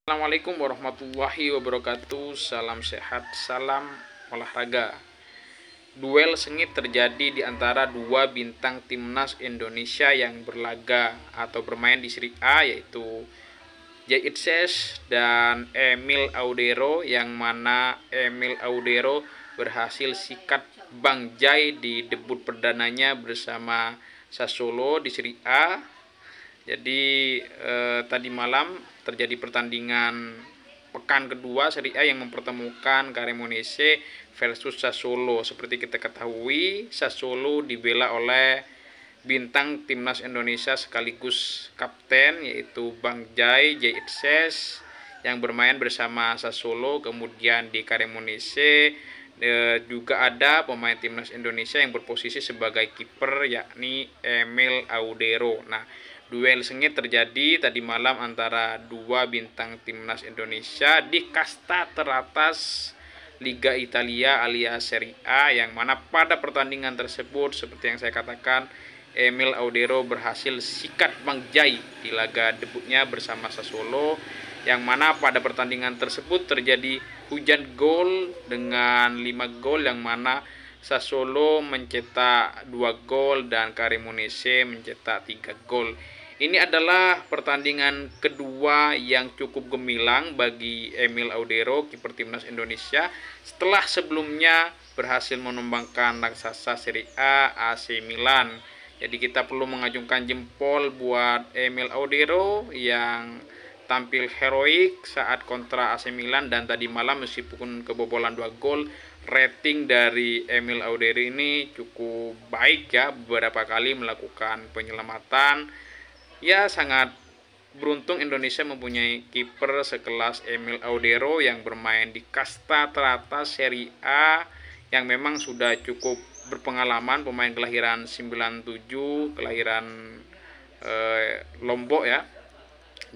Assalamualaikum warahmatullahi wabarakatuh. Salam sehat, salam olahraga. Duel sengit terjadi di antara dua bintang timnas Indonesia yang berlaga atau bermain di Serie A, yaitu Jay Itzes dan Emil Audero, yang mana Emil Audero berhasil sikat Bang Jai di debut perdananya bersama Sassuolo di Serie A. Jadi tadi malam terjadi pertandingan pekan kedua Serie A yang mempertemukan Cremonese versus Sassuolo. Seperti kita ketahui, Sassuolo dibela oleh bintang timnas Indonesia sekaligus kapten, yaitu Bang Jai Itzes, yang bermain bersama Sassuolo. Kemudian di Cremonese juga ada pemain timnas Indonesia yang berposisi sebagai kiper, yakni Emil Audero. Nah, duel sengit terjadi tadi malam antara dua bintang timnas Indonesia di kasta teratas Liga Italia alias Serie A, yang mana pada pertandingan tersebut, seperti yang saya katakan, Emil Audero berhasil sikat Bang Jai di laga debutnya bersama Sassuolo, yang mana pada pertandingan tersebut terjadi hujan gol dengan 5 gol, yang mana Sassuolo mencetak 2 gol dan Cremonese mencetak 3 gol. Ini adalah pertandingan kedua yang cukup gemilang bagi Emil Audero, kiper timnas Indonesia, setelah sebelumnya berhasil menumbangkan raksasa Serie A AC Milan. Jadi kita perlu mengacungkan jempol buat Emil Audero yang tampil heroik saat kontra AC Milan, dan tadi malam meskipun kebobolan 2 gol, rating dari Emil Audero ini cukup baik ya, beberapa kali melakukan penyelamatan. Ya, sangat beruntung Indonesia mempunyai kiper sekelas Emil Audero yang bermain di kasta teratas Serie A, yang memang sudah cukup berpengalaman, pemain kelahiran 97, kelahiran Lombok ya,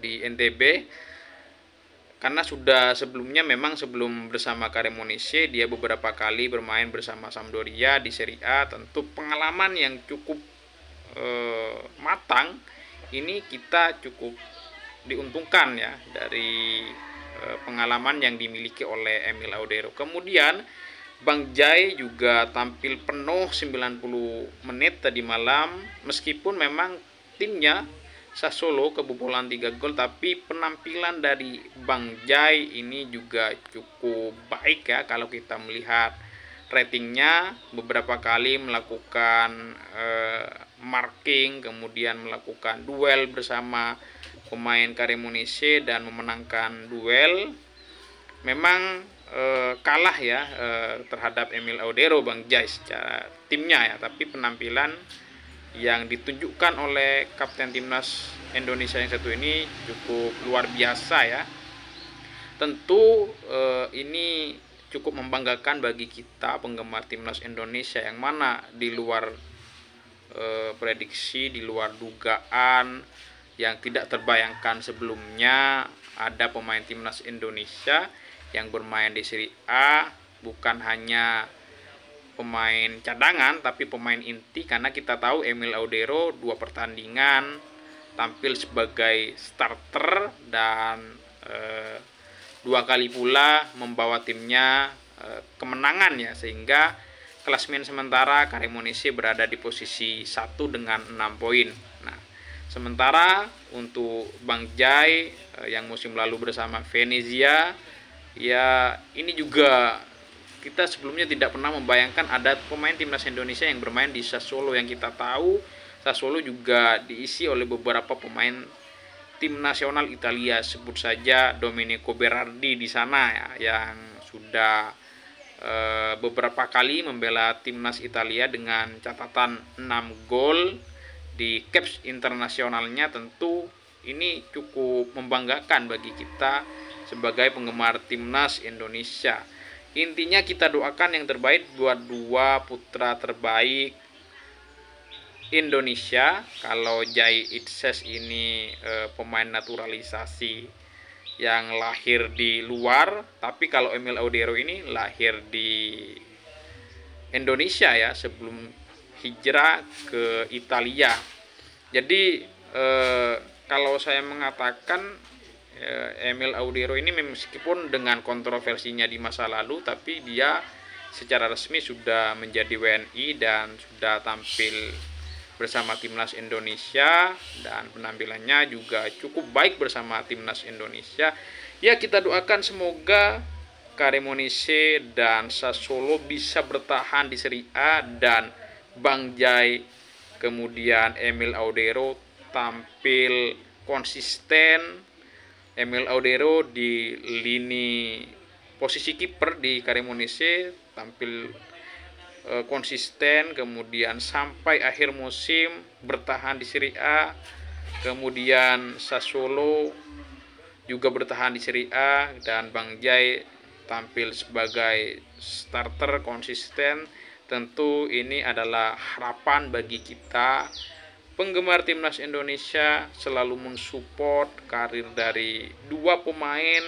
di NTB. Karena sudah sebelumnya, memang sebelum bersama Cremonese, dia beberapa kali bermain bersama Sampdoria di Serie A. Tentu pengalaman yang cukup matang. Ini kita cukup diuntungkan ya dari pengalaman yang dimiliki oleh Emil Audero. Kemudian Bang Jai juga tampil penuh 90 menit tadi malam, meskipun memang timnya Sassuolo kebobolan 3 gol, tapi penampilan dari Bang Jai ini juga cukup baik ya. Kalau kita melihat ratingnya, beberapa kali melakukan marking, kemudian melakukan duel bersama pemain Cremonese dan memenangkan duel. Memang kalah ya terhadap Emil Audero Bang Jai secara timnya ya, tapi penampilan yang ditunjukkan oleh kapten timnas Indonesia yang satu ini cukup luar biasa ya. Tentu ini cukup membanggakan bagi kita penggemar timnas Indonesia, yang mana di luar prediksi, di luar dugaan, yang tidak terbayangkan sebelumnya, ada pemain timnas Indonesia yang bermain di Serie A, bukan hanya pemain cadangan tapi pemain inti. Karena kita tahu Emil Audero 2 pertandingan tampil sebagai starter dan 2 kali pula membawa timnya kemenangan ya, sehingga klasemen sementara Cremonese berada di posisi 1 dengan 6 poin. Nah, sementara untuk Bang Jai yang musim lalu bersama Venezia, ya ini juga kita sebelumnya tidak pernah membayangkan ada pemain timnas Indonesia yang bermain di Sassuolo. Yang kita tahu Sassuolo juga diisi oleh beberapa pemain tim nasional Italia, sebut saja Domenico Berardi di sana ya, yang sudah beberapa kali membela timnas Italia dengan catatan 6 gol di caps internasionalnya. Tentu ini cukup membanggakan bagi kita sebagai penggemar timnas Indonesia. Intinya kita doakan yang terbaik buat 2 putra terbaik Indonesia. Kalau Jay Itzes ini pemain naturalisasi yang lahir di luar, tapi kalau Emil Audero ini lahir di Indonesia ya, sebelum hijrah ke Italia. Jadi kalau saya mengatakan Emil Audero ini meskipun dengan kontroversinya di masa lalu, tapi dia secara resmi sudah menjadi WNI dan sudah tampil bersama timnas Indonesia, dan penampilannya juga cukup baik bersama timnas Indonesia. Ya, kita doakan semoga Cremonese dan Sassuolo bisa bertahan di Serie A, dan Bang Jai kemudian Emil Audero tampil konsisten. Emil Audero di lini posisi kiper di Cremonese tampil konsisten, kemudian sampai akhir musim bertahan di Serie A. Kemudian Sassuolo juga bertahan di Serie A, dan Bang Jai tampil sebagai starter konsisten. Tentu ini adalah harapan bagi kita penggemar timnas Indonesia, selalu mensupport karir dari dua pemain,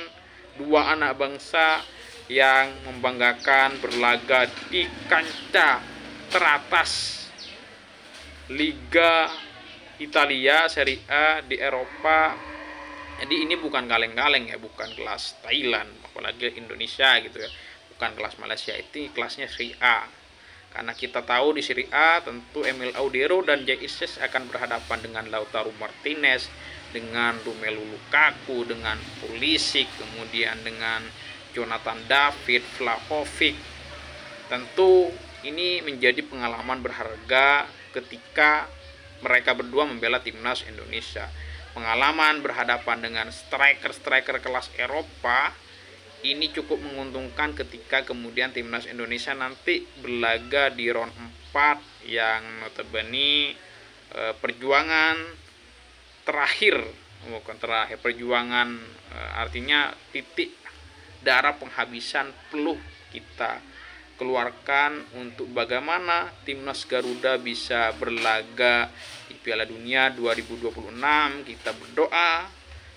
dua anak bangsa yang membanggakan berlaga di kancah teratas Liga Italia, Serie A di Eropa. Jadi ini bukan kaleng-kaleng ya, bukan kelas Thailand, apalagi Indonesia gitu ya, bukan kelas Malaysia, itu kelasnya Serie A. Karena kita tahu di Serie A tentu Emil Audero dan Jay Ises akan berhadapan dengan Lautaro Martinez, dengan Romelu Lukaku, dengan Pulisic, kemudian dengan Jonathan David, Vlahovic. Tentu ini menjadi pengalaman berharga ketika mereka berdua membela timnas Indonesia. Pengalaman berhadapan dengan striker-striker kelas Eropa ini cukup menguntungkan ketika kemudian timnas Indonesia nanti berlaga di round 4 yang notabene perjuangan terakhir, bukan terakhir, perjuangan artinya titik darah penghabisan peluh kita keluarkan untuk bagaimana timnas Garuda bisa berlaga di Piala Dunia 2026. Kita berdoa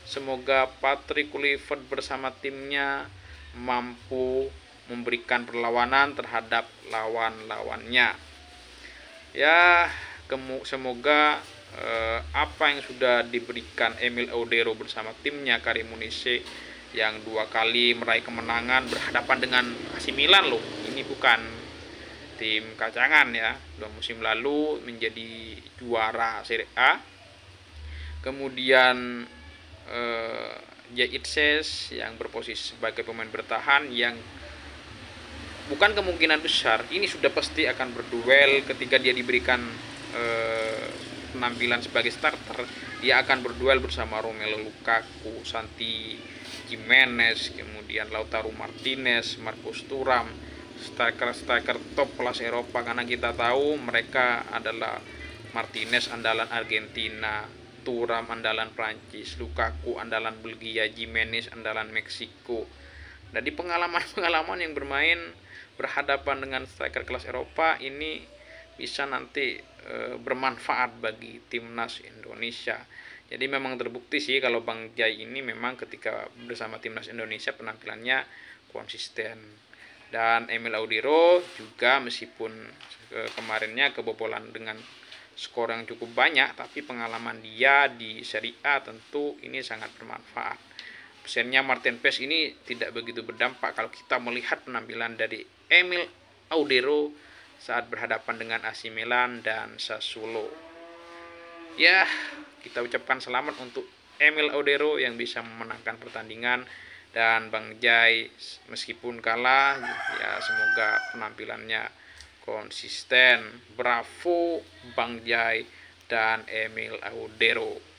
semoga Patrick Kluivert bersama timnya mampu memberikan perlawanan terhadap lawan-lawannya. Ya, semoga apa yang sudah diberikan Emil Audero bersama timnya Cremonese yang 2 kali meraih kemenangan berhadapan dengan AC Milan loh. Ini bukan tim kacangan ya. 2 musim lalu menjadi juara Serie A. Kemudian Jay Ises yang berposisi sebagai pemain bertahan yang bukan kemungkinan besar ini sudah pasti akan berduel ketika dia diberikan penampilan sebagai starter. Dia akan berduel bersama Romelu Lukaku, Santi Gimenez, kemudian Lautaro Martinez, Marcus Thuram, striker-striker top kelas Eropa, karena kita tahu mereka adalah Martinez andalan Argentina, Thuram andalan Prancis, Lukaku andalan Belgia, Gimenez andalan Meksiko. Jadi pengalaman-pengalaman yang bermain berhadapan dengan striker kelas Eropa ini bisa nanti bermanfaat bagi timnas Indonesia. Jadi memang terbukti sih kalau Bang Jai ini memang ketika bersama timnas Indonesia penampilannya konsisten. Dan Emil Audero juga meskipun kemarinnya kebobolan dengan skor yang cukup banyak, tapi pengalaman dia di Serie A tentu ini sangat bermanfaat. Pesannya Martin Paes ini tidak begitu berdampak kalau kita melihat penampilan dari Emil Audero saat berhadapan dengan AC Milan dan Sassuolo. Ya, kita ucapkan selamat untuk Emil Audero yang bisa memenangkan pertandingan, dan Bang Jai meskipun kalah ya semoga penampilannya konsisten. Bravo Bang Jai dan Emil Audero.